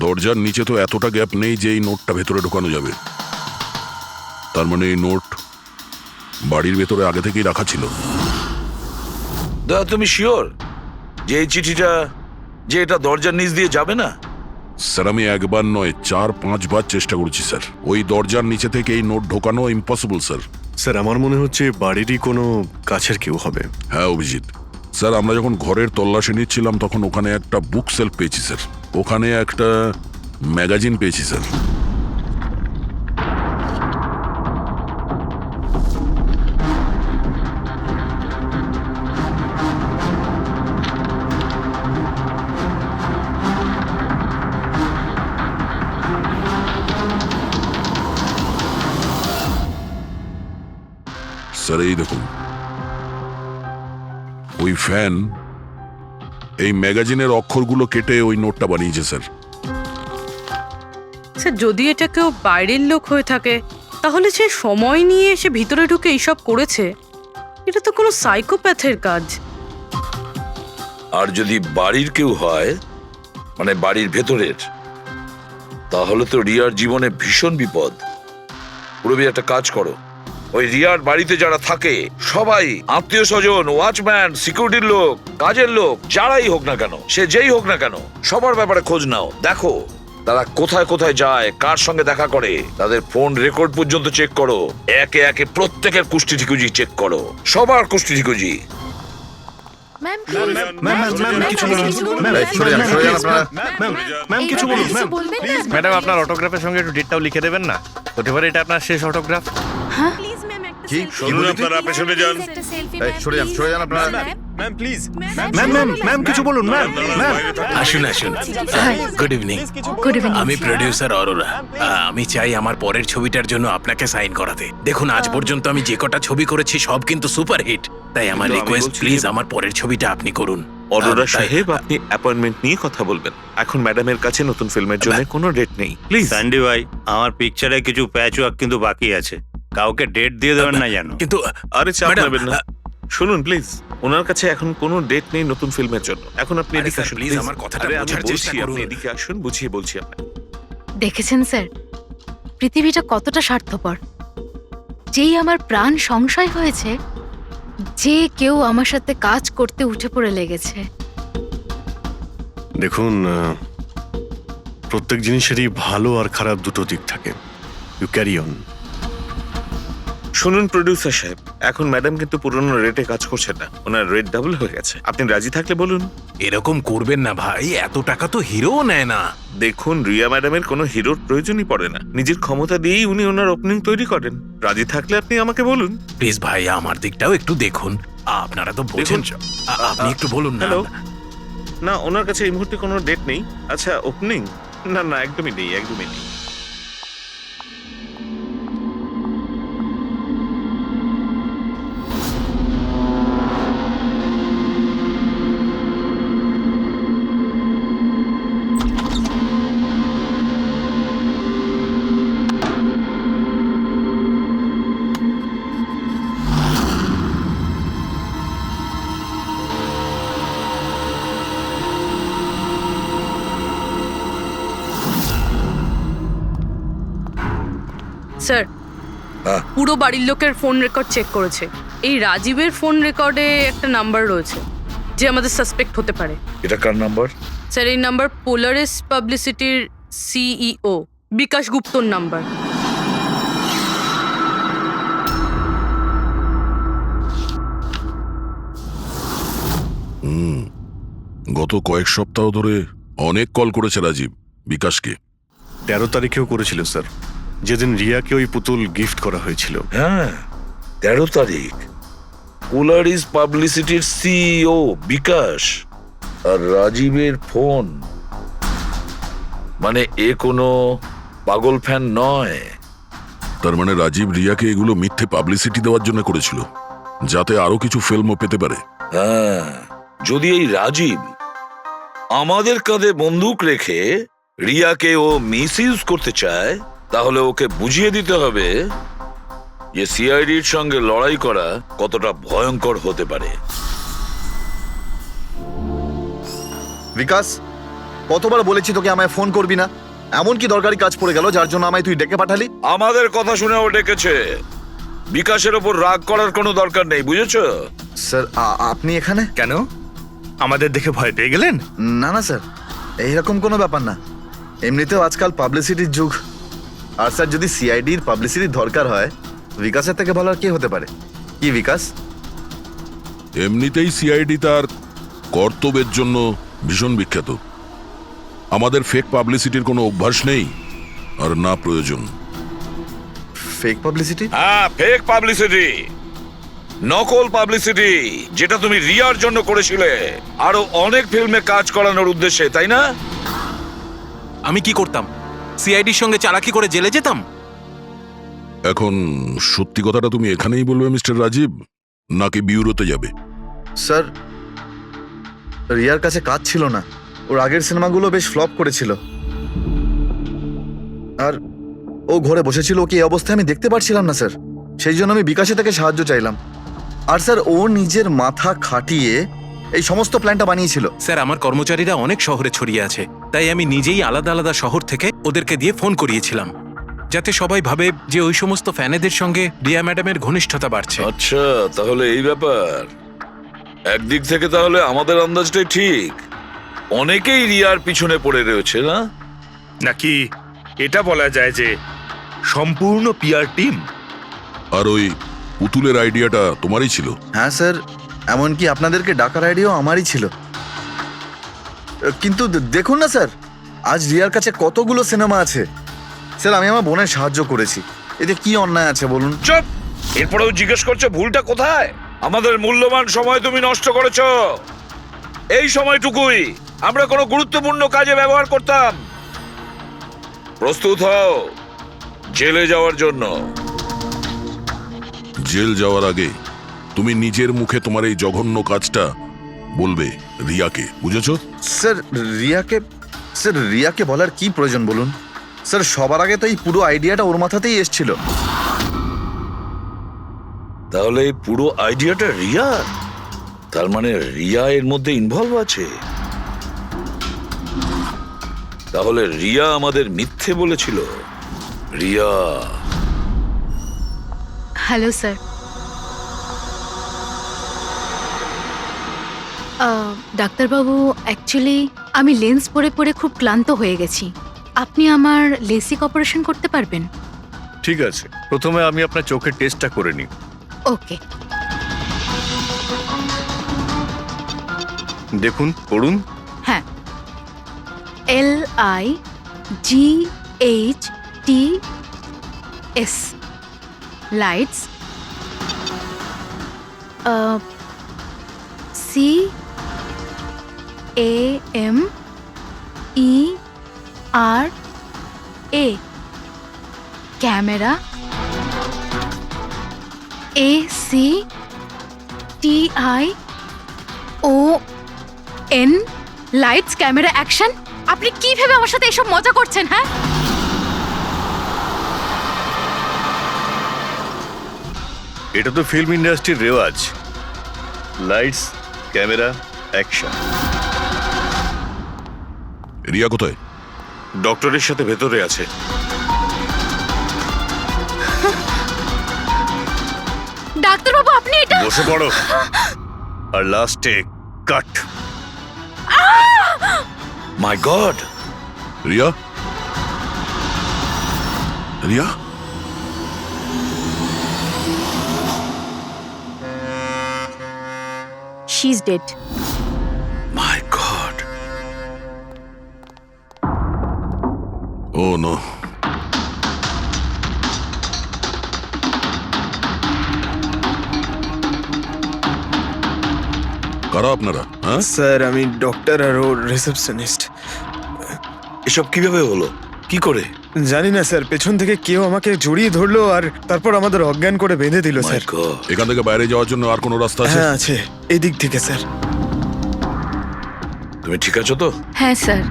দরজার নিচে তো এতটা গ্যাপ নেই যে এই নোটটা ভেতরে ঢোকানো যাবে। তার মানে এই নোট বাড়ির ভেতরে আগে থেকেই রাখা ছিল। দয়া, তুমি শিওর যে এই চিঠিটা যে এটা দরজার নিচ দিয়ে যাবে না? স্যার আমি একবার নয় 4-5 বার চেষ্টা করেছি স্যার। ওই দরজার নিচে থেকে এই নোট ঢোকানো ইম্পসিবল স্যার। স্যার, আমার মনে হচ্ছে বাড়িরই কোনো কাছের কেউ হবে। হ্যাঁ অভিজিৎ স্যার, আমরা যখন ঘরের তল্লাশি নিচ্ছিলাম তখন ওখানে একটা বুক সেলফ পেয়েছি স্যার, ওখানে একটা ম্যাগাজিন পেয়েছি স্যার। স্যার এই দেখুন, ওই ফ্যান এই ম্যাগাজিনের অক্ষরগুলো কেটে ওই নোটটা বানিয়েছে স্যার। স্যার যদি এটা কেউ বাইরের লোক হয়ে থাকে তাহলে সে সময় নিয়ে এসে ভিতরে ঢুকে এইসব করেছে, এটা তো কোনো সাইকোপ্যাথের কাজ। আর যদি বাড়ির কেউ হয়, মানে বাড়ির ভেতরের, তাহলে তো রিয়ার জীবনে ভীষণ বিপদ। পুরবি একটা কাজ করো, ওই রিয়ার বাড়িতে যারা থাকে সবাই আত্মীয় স্বজন, ওয়াচম্যান, সিকিউরিটির লোক, কাজের লোক, যারাই হোক না কেন, সে যেই হোক না কেন, সবার ব্যাপারে খোঁজ নাও। দেখো তারা কোথায় কোথায় যায়, কার সঙ্গে দেখা করে, তাদের ফোন রেকর্ড পর্যন্ত চেক করো। একে একে প্রত্যেকের কুষ্টি ঠিকুজি চেক করো, সবার কুষ্টি ঠিকুজি। ম্যাম কিছু বলুন ম্যাম, কিছু বলুন ম্যাম। ম্যাডাম আপনার অটোগ্রাফের সঙ্গে একটু ডেটটাও লিখে দেবেন না? হতে পারে এটা আপনার শেষ অটোগ্রাফ। কি শুনুন, আপনারা পেছনে যান। সরে যান আপনারা। ম্যাম কিছু বলুন ম্যাম। আসুন আসুন। Good evening. Good evening. আমি প্রোডিউসার অরোরা। আমি চাই আমার পরের ছবিটার জন্য আপনাকে সাইন করাতে। দেখুন আজ পর্যন্ত আমি যে কটা ছবি করেছি সব কিন্তু সুপারহিট, তাই আমার কিন্তু আমি রিকোয়েস্ট বলছি প্লিজ যে- আমার পরের ছবিটা আপনি করুন। অরোরা তাই- সাহেব, আপনি অ্যাপয়েন্টমেন্ট নিয়ে কথা বলবেন। এখন ম্যাডামের কাছে নতুন ফিল্মের জন্য কোনো ডেট নেই, প্লিজ। স্যান্ডি ভাই, আমার পিকচারে কিছু প্যাচ ওয়ার্ক কিন্তু বাকি আছে, কাউকে ডেট দিয়ে দেবেন না জানো। কিন্তু আরে চাপ ম্যাডাম, নেবেন না। শুনুন প্লিজ, ওনার কাছে এখন কোনো ডেট নেই নতুন ফিল্মের জন্য। এখন আপনি আরে এদিকে স্যার, আসুন প্লিজ আমার কথাটা আরে আমি বোঝার চেষ্টা বলছি, আপনি করুন। এদিকে আসুন, বুঝিয়ে বলছি আপনাকে। দেখেছেন স্যার, পৃথিবীটা কতটা স্বার্থপর। যেই আমার প্রাণ সংশয় হয়েছে, যে কেউ আমার সাথে কাজ করতে উঠে পড়ে লেগেছে। দেখুন, প্রত্যেক জিনিসেরই ভালো আর খারাপ দুটো দিক থাকে। You carry on. শুনুন প্রোডিউসার সাহেব, এখন ম্যাডাম কিন্তু পুরনো রেটে কাজ করছেন না, ওনার রেট ডাবল হয়ে গেছে। আপনি রাজি থাকলে বলুন। এরকম করবেন না ভাই, এত টাকা তো হিরো নেয় না। দেখুন, রিয়া ম্যাডামের কোনো হিরোর প্রয়োজনই পড়ে না, নিজের ক্ষমতা দিয়েই উনি ওনার ওপেনিং তৈরি করেন। রাজি থাকলে আপনি আমাকে বলুন। প্লিজ ভাই আমার দিকটাও একটু দেখুন, আপনারা তো বোঝেন। দেখুন, আপনি একটু বলুন না। হ্যালো, না ওনার কাছে এই মুহূর্তে কোনো ডেট নেই। আচ্ছা, ওপেনিং? না না, একদমই নেই, একদমই নেই। স্যার হ্যাঁ। পুরো বাড়ির লোকের ফোন রেকর্ড চেক করেছে। এই রাজীবের ফোন রেকর্ডে একটা নাম্বার রয়েছে যে আমাদের সাসপেক্ট হতে পারে। এটা কার নাম্বার? স্যার এই নাম্বার পোলারিস পাবলিসিটির সিইও বিকাশ গুপ্তর নাম্বার। গত কয়েক সপ্তাহ ধরে অনেক কল করেছে রাজীব বিকাশকে। 13 তারিখেও করেছিল স্যার, যেদিন রিয়াকে ওই পুতুল গিফট করা হয়েছিল। হ্যাঁ, 13 তারিখ। পোলারিস পাবলিসিটির সিইও বিকাশ আর রাজীবের ফোন, মানে এ কোনো পাগল ফ্যান নয়। তার মানে রাজীব রিয়াকে এগুলো মিথ্যে পাবলিসিটি দেওয়ার জন্য করেছিল, যাতে আরো কিছু ফিল্মও পেতে পারে। হ্যাঁ, যদি এই রাজীব আমাদের কাঁধে বন্দুক রেখে রিয়াকে ও মিসইউজ করতে চায়, তাহলে ওকে বুঝিয়ে দিতে হবে যে সিআইডির সঙ্গে লড়াই করা কতটা ভয়ঙ্কর হতে পারে। বিকাশ, কতবার বলেছি তোকে আমায় ফোন করবি না? এমন কি দরকারি কাজ পড়ে গেল যার জন্য আমায় তুই ডেকে পাঠালি? আমাদের কথা শুনে ও ডেকেছে। বিকাশের ওপর রাগ করার কোনো দরকার নেই, বুঝেছো? স্যার, আপনি এখানে কেন আমাদের দেখে ভয় পেয়ে গেলেন? না না স্যার, এইরকম কোনো ব্যাপার না। এমনিতেও আজকাল পাবলিসিটির যুগ। আর স্যার, যদি সিআইডির পাবলিসিটির দরকার হয়, বিকাশের থেকে ভালো আর কে হতে পারে? কি বিকাশ? এমনিতেই সিআইডি তার কর্তব্যের জন্য ভীষণ বিখ্যাত। আমাদের ফেক পাবলিসিটির কোনো অভ্যাস নেই আর না প্রয়োজন। Fake publicity? হ্যাঁ, ফেক পাবলিসিটি, নকল পাবলিসিটি, যেটা তুমি রিয়ার জন্য করেছিলে আরো অনেক ফিল্মে কাজ করানোর উদ্দেশ্যে, তাই না? আমি কি করতাম? সিআইডির সঙ্গে চালাকি করে জেলে যেতাম? এখন সত্যি কথাটা তুমি এখানেই বলবে মিস্টার রাজীব, নাকি বিউরোতে যাবে? স্যার, রিয়ার কাছে কাজ ছিল না। ওর আগের সিনেমাগুলো বেশ ফ্লপ করেছিল, আর ও ঘরে বসেছিল। ওকে এই অবস্থায় আমি দেখতে পারছিলাম না স্যার, সেই জন্য আমি বিকাশে থেকে সাহায্য চাইলাম। আর স্যার, ও নিজের মাথা খাটিয়ে এই সমস্ত প্ল্যানটা বানিয়েছিল। স্যার, আমার কর্মচারীরা অনেক শহরে ছড়িয়ে আছে, তাই আমি নিজেই আলাদা আলাদা শহর থেকে ওদেরকে দিয়ে ফোন করিয়েছিলাম, যাতে সবাই ভাবে যে ওই সমস্ত ফ্যানেদের সঙ্গে রিয়া ম্যাডামের ঘনিষ্ঠতা বাড়ছে। আচ্ছা, তাহলে এই ব্যাপার। একদিক থেকে তাহলে আমাদের আন্দাজটাই ঠিক, অনেকেই রিয়ার পিছনে পড়ে রয়েছে না? নাকি এটা বলা যায় যে সম্পূর্ণ পিআর টিম? আর ওই পুতুলের আইডিয়াটা তোমারই ছিল? হ্যাঁ স্যার, এমনকি আপনাদেরকে ডাকার আইডিয়াও আমারই ছিল। কিন্তু দেখুন না স্যার, আজ রিয়ার কাছে কতগুলো সিনেমা আছে। স্যার, আমি আমার বোনের সাহায্য করেছি, এতে কি অন্যায় আছে বলুন? চুপ! এরপরেও জিজ্ঞেস করছো ভুলটা কোথায়? আমাদের মূল্যবান সময় তুমি নষ্ট করেছো। এই সময়টুকুই আমরা কোনো গুরুত্বপূর্ণ কাজে ব্যবহার করতাম। প্রস্তুত হও জেলে যাওয়ার জন্য। জেল যাওয়ার আগে তুমি নিজের মুখে তোমার এই জঘন্য কাজটা বলবে রিয়াকে, বুঝেছো? স্যার, রিয়াকে বলার কি প্রয়োজন বলুন? স্যার, সবার আগে তো এই পুরো আইডিয়াটা ওর মাথাতেই এসেছিল। তাহলে এই পুরো আইডিয়াটা রিয়ার? তার মানে রিয়া এর মধ্যে ইনভলভ আছে। তাহলে রিয়া আমাদের মিথ্যে বলেছিল। রিয়া। Hello sir. ডাক্তারবাবু, অ্যাকচুয়ালি আমি লেন্স পরে পরে খুব ক্লান্ত হয়ে গেছি। আপনি আমার লেসিক অপারেশন করতে পারবেন? ঠিক আছে, প্রথমে আমি আপনার চোখের টেস্টটা করে নিই। ওকে। দেখুন, পড়ুন। হ্যাঁ, LIGHTS lights, CAMERA camera, ACTION lights, camera, action. আপনি কি ভেবে আমার সাথে এসব মজা করছেন? হ্যাঁ, এটা তো ফিল্ম ইন্ডাস্ট্রির রেওয়াজ। Lights, camera, action. রিয়া কোথায়? ডক্টরের সাথে ভেতরে আছে। ডাক্তারবাবু, আপনি এটা বসে পড়ো। আর লাস্টে cut. My God! Riya? Riya? She is dead. My God! Oh no. কারা আপনারা? হ্যাঁ স্যার, আমি ডক্টর আর ওর রিসেপশনিস্ট। এসব কিভাবে হলো? কি করে? জানি না স্যার, পেছন থেকে কেউ আমাকে জড়িয়ে ধরলো আর তারপর আমাদের অজ্ঞান করে বেঁধে দিল স্যার। এখান থেকে বাইরে যাওয়ার জন্য আর কোনো রাস্তা আছে? হ্যাঁ আছে, এদিক থেকে স্যার। তুমি ঠিক আছো তো? হ্যাঁ স্যার।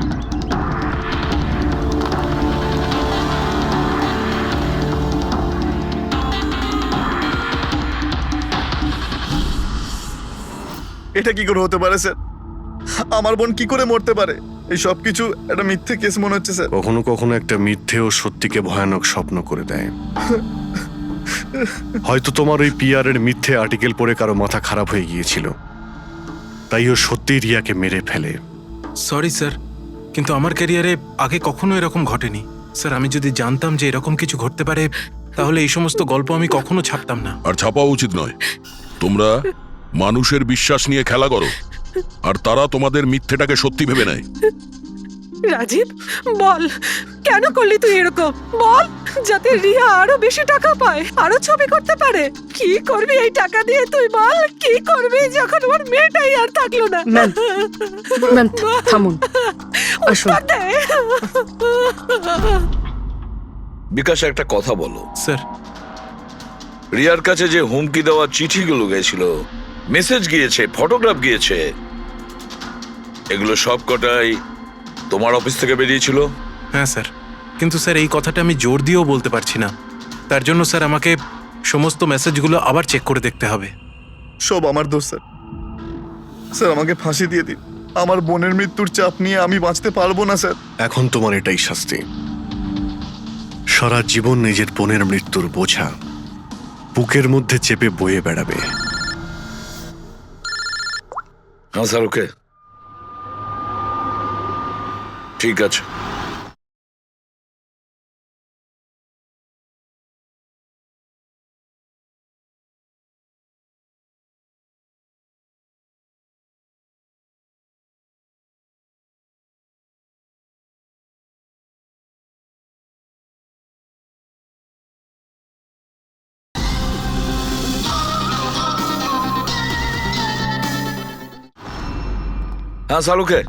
এটা কি করে হতে পারে স্যার? আমার বোন কি করে মরতে পারে? এই সব কিছু একটা মিথ্যে কেস মনে হচ্ছে স্যার। কখনো কখনো একটা মিথ্যেও সত্যিকে ভয়ানক স্বপ্ন করে দেয়। হয়তো তোমার ওই পিআর এর মিথ্যে আর্টিকেল পড়ে কারো মাথা খারাপ হয়ে গিয়েছিল, তাই ও সত্যি রিয়াকে মেরে ফেলে। সরি স্যার, কিন্তু আমার ক্যারিয়ারে আগে কখনো এরকম ঘটেনি। স্যার, আমি যদি জানতাম যে এরকম কিছু ঘটতে পারে, তাহলে এই সমস্ত গল্প আমি কখনো ছাপতাম না। আর ছাপাও উচিত নয়। তোমরা মানুষের বিশ্বাস নিয়ে খেলা করো, আর তারা তোমাদের মিথ্যেটাকে সত্যি ভেবে নেয়। রাজীব, বল কেন করলি তুই এরকম? বল, যাতে রিয়া আরো বেশি টাকা পায়, আরো ছবি করতে পারে। কি করবি এই টাকা দিয়ে তুই? বল কি করবি যখন ওর মেয়েটাই আর থাকলো না? ম্যাম, থামুন, আসুন। উত্তর দে। বিকাশ, একটা কথা বলো। স্যার, রিয়ার কাছে যে হুমকি দেওয়া চিঠিগুলো গিয়েছিল, মেসেজ গিয়েছে, ফটোগ্রাফ গিয়েছে, এগুলো সব কটাই তোমার অফিস থেকে বেরিয়েছিল? হ্যাঁ স্যার, কিন্তু স্যার এই কথাটা আমি জোর দিয়েও বলতে পারছি না। তার জন্য স্যার আমাকে সমস্ত মেসেজগুলো আবার চেক করে দেখতে হবে। সব আমার দোষ স্যার। স্যার আমাকে ফাঁসি দিয়ে দিন। আমার বোনের মৃত্যুর চাপ নিয়ে আমি বাঁচতে পারবো না স্যার। এখন তোমার এটাই শাস্তি। সারা জীবন নিজের বোনের মৃত্যুর বোঝা বুকের মধ্যে চেপে বয়ে বেড়াবে। হ্যাঁ স্যার, ওকে, ঠিক আছে। হ্যাঁ শালুকে,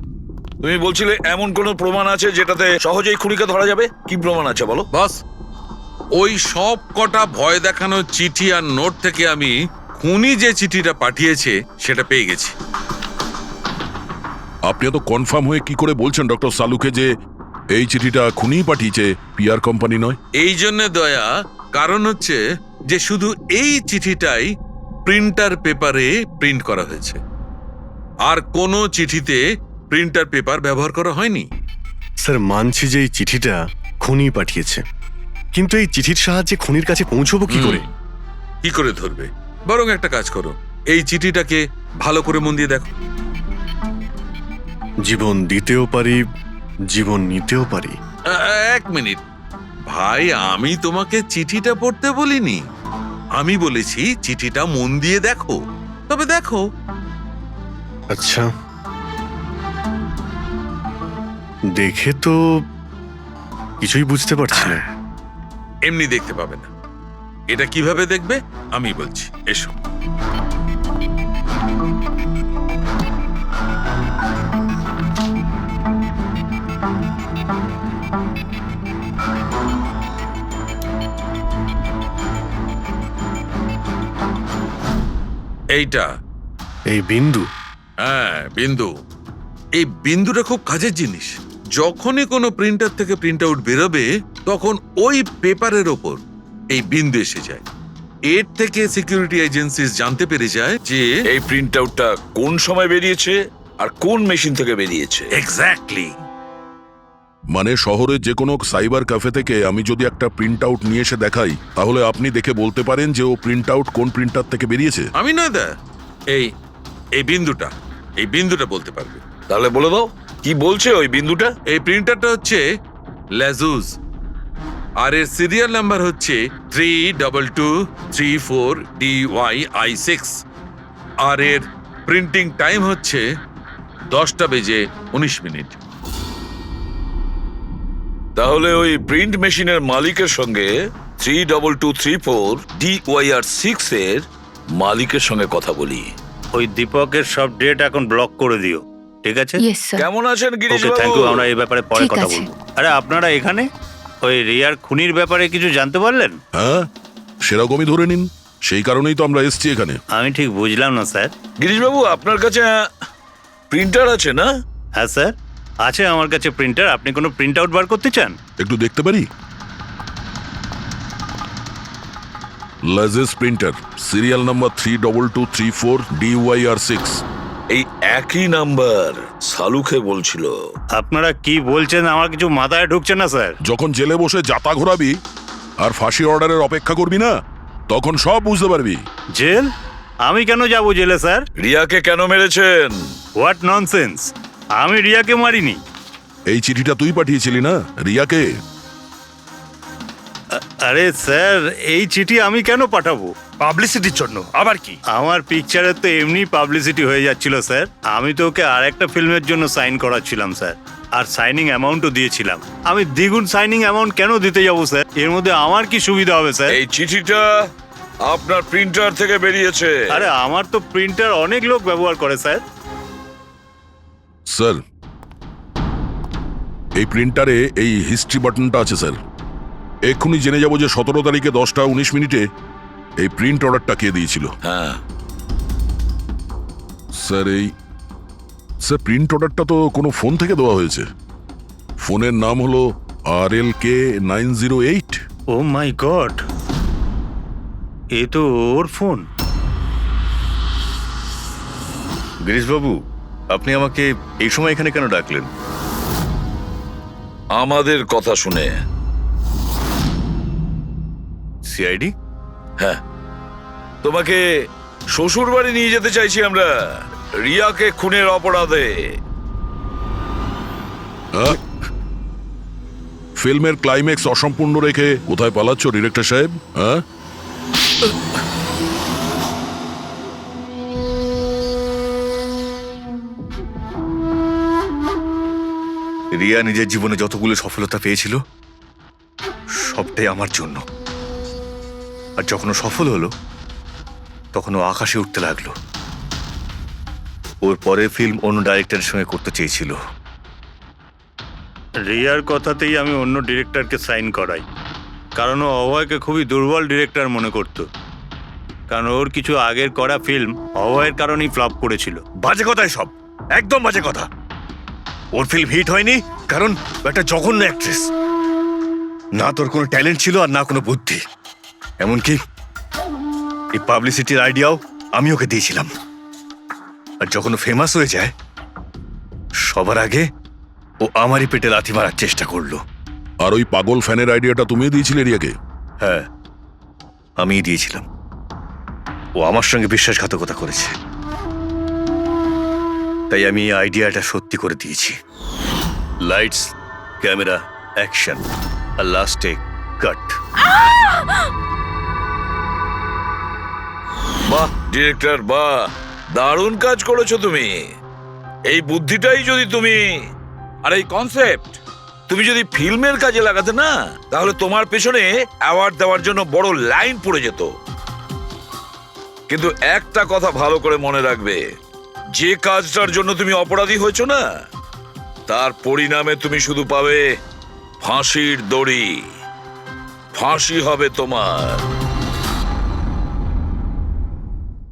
তুমি বলছিলে এমন কোন প্রমাণ আছে যেটাতে সহজেই খুনিকে ধরা যাবে? কি প্রমাণ আছে বলো? বাস ওই সব কটা ভয় দেখানো চিঠি আর নোট থেকে আমি খুনি যে চিঠিটা পাঠিয়েছে সেটা পেয়ে গেছি। আপনি এত কনফার্ম হয়ে কি করে বলছেন ডক্টর সালুকে যে এই চিঠিটা খুনি পাঠিয়েছে, পিআর কোম্পানি নয়? এই জন্য দয়া, কারণ হচ্ছে যে শুধু এই চিঠিটাই প্রিন্টার পেপারে প্রিন্ট করা হয়েছে, আর কোনো চিঠিতে প্রিন্টার পেপার ব্যবহার করা হয়নি। স্যার মানছি যে এই চিঠিটা খুনি পাঠিয়েছে, কিন্তু এই চিঠির সাহায্যে খুনির কাছে পৌঁছবো কি করে? কি করে ধরবে? বরং একটা কাজ করো, এই চিঠিটাকে ভালো করে মন দিয়ে দেখো। জীবন দিতেও পারি, জীবন নিতেও পারি। এক মিনিট ভাই, আমি তোমাকে চিঠিটা পড়তে বলিনি, আমি বলেছি চিঠিটা মন দিয়ে দেখো। তবে দেখো। আচ্ছা, দেখে তো কিছুই বুঝতে পারছি না। এমনি দেখতে পাবে না, এটা কিভাবে দেখবে আমি বলছি, এসো। এইটা এই বিন্দু? হ্যাঁ বিন্দু। এই বিন্দুটা খুব কাজের জিনিস। যখনই কোনো প্রিন্টার থেকে প্রিন্ট আউট বেরোবে তখন ওই পেপারের ওপর এই বিন্দু এসে যায়। এর থেকে সিকিউরিটি এজেন্সিস জানতে পেরে যায় যে এই প্রিন্ট আউটটা কোন সময় বেরিয়েছে আর কোন মেশিন থেকে বেরিয়েছে। এক্স্যাক্টলি। মানে শহরের যে কোনো সাইবার ক্যাফে থেকে আমি যদি একটা প্রিন্ট আউট নিয়ে এসে দেখাই, তাহলে আপনি দেখে বলতে পারেন যে ও প্রিন্ট আউট কোন প্রিন্টার থেকে বেরিয়েছে? আমি নয় দা, এই এই বিন্দুটা বলতে পারবে। তাহলে বলে দাও কি বলছে ওই বিন্দুটা? এই প্রিন্টারটা হচ্ছে ল্যাজুস, আর এর সিরিয়াল নাম্বার হচ্ছে 32234DYI6, আর এর প্রিন্টিং টাইম হচ্ছে 10:19। তাহলে ওই প্রিন্ট মেশিনের মালিকের সঙ্গে 32234DYR6 এর মালিকের সঙ্গে কথা বলি। ওই দীপকের সব ডেট এখন ব্লক করে দিও, ঠিক আছে? কেমন আছেন গিরিশ বাবু? থ্যাংক ইউ, আমরা এই ব্যাপারে পরে ঠিক কথা আছে। বলবো। আরে আপনারা এখানে ওই রিয়ার খুনির ব্যাপারে কিছু জানতে পারলেন? হ্যাঁ, সেরকমই ধরে নিন, সেই কারণেই তো আমরা এসছি এখানে। আমি ঠিক বুঝলাম না স্যার। গিরিশ বাবু, আপনার কাছে প্রিন্টার আছে না? হ্যাঁ স্যার, আছে আমার কাছে প্রিন্টার। আপনি কোনো প্রিন্ট আউট বার করতে চান? একটু দেখতে পারি? লাজেস প্রিন্টার, সিরিয়াল নাম্বার 32234DYR6। এই একই নাম্বার সালুকে বলছিল। আপনারা কি বলছেন আমার কিছু মাথায় ঢুকছে না স্যার। যখন জেলে বসে জাতা ঘোরাবি আর ফাঁসি অর্ডারের অপেক্ষা করবি না, তখন সব বুঝতে পারবি। জেল? আমি কেন যাব জেলে স্যার? রিয়াকে কেন মেরেছেন? What nonsense! আমি রিয়াকে মারিনি। এই চিঠিটা তুই পাঠিয়েছিলি না রিয়াকে? আরে স্যার, এই চিঠি আমি কেন পাঠাবো? পাবলিসিটির জন্য আবার কি? আমার পিকচারের তো এমনি পাবলিসিটি হয়ে যাচ্ছিল স্যার। আমি তো ওকে আর একটা ফিল্মের জন্য সাইন করাচ্ছিলাম স্যার, আর সাইনিং অ্যামাউন্টও দিয়েছিলাম। আমি দ্বিগুণ সাইনিং অ্যামাউন্ট কেন দিতে যাবো স্যার? এর মধ্যে আমার কি সুবিধা হবে স্যার? এই চিঠিটা আপনার প্রিন্টার থেকে বেরিয়েছে। আরে আমার তো প্রিন্টার অনেক লোক ব্যবহার করে স্যার। স্যার, এই প্রিন্টারে এই হিস্ট্রি বাটনটা আছে স্যার। এক্ষুনি জেনে যাব যে 17 তারিখে 10:19 এই প্রিন্ট অর্ডারটা কে দিয়েছিল? হ্যাঁ, স্যার প্রিন্ট অর্ডারটা তো কোনো ফোন থেকে দেওয়া হয়েছে। ফোনের নাম হলো RLK 908। ও মাই গড, এ তো ওর ফোন। গিরিশবাবু, আপনি আমাকে এই সময় এখানে কেন ডাকলেন? আমাদের কথা শুনে। সিআইডি? হ্যাঁ, তোমাকে শ্বশুর বাড়ি নিয়ে যেতে চাইছি আমরা, রিয়াকে খুনের অপরাধে। ফিল্মের ক্লাইম্যাক্স অসম্পূর্ণ রেখে কোথায় পালাচ্ছ ডিরেক্টর সাহেব? হ্যাঁ, রিয়া নিজের জীবনে যতগুলো সফলতা পেয়েছিল সবটাই আমার জন্য। আর যখন ও সফল হলো তখন ও আকাশে উঠতে লাগলো। ওর পরের ফিল্ম অন্য ডাইরেক্টরের সঙ্গে করতে চেয়েছিল। রিয়ার কথাতেই আমি অন্য ডিরেক্টরকে সাইন করাই, কারণ ও অভয়কে খুবই দুর্বল ডিরেক্টর মনে করত। কারণ ওর কিছু আগের করা ফিল্ম অভয়ের কারণেই ফ্লপ করেছিল। বাজে কথা সব, একদম বাজে কথা। ওর ফিল্ম হিট হয়নি কারণ ও একটা জঘন্য অ্যাক্ট্রেস। না তোর কোনো ট্যালেন্ট ছিল আর না কোনো বুদ্ধি। এমনকি এই পাবলিসিটির আইডিয়াও আমি ওকে দিয়েছিলাম। আর যখন ও ফেমাস হয়ে যায় সবার আগে ও আমারই পেটে লাথি মারার চেষ্টা করলো। আর ওই পাগল ফ্যানের আইডিয়াটা তুমি দিয়েছিলে রিয়াকে? হ্যাঁ, আমিই দিয়েছিলাম। ও আমার সঙ্গে বিশ্বাসঘাতকতা করেছে, তাই আমি এই আইডিয়াটা সত্যি করে দিয়েছি। লাইটস, ক্যামেরা, অ্যাকশন, আর লাস্টে কাট। বাহ ডিরেক্টর, বাহ, দারুণ কাজ করেছো তুমি। এই বুদ্ধিটাই যদি তুমি আর এই কনসেপ্ট তুমি যদি ফিল্মের কাজে লাগাতে না, তাহলে তোমার পেছনে অ্যাওয়ার্ড দেওয়ার জন্য বড় লাইন পড়ে যেত। কিন্তু একটা কথা ভালো করে মনে রাখবে, যে কাজটার জন্য তুমি অপরাধী হয়েছো না, তার পরিণামে তুমি শুধু পাবে ফাঁসির দড়ি। ফাঁসি হবে তোমার।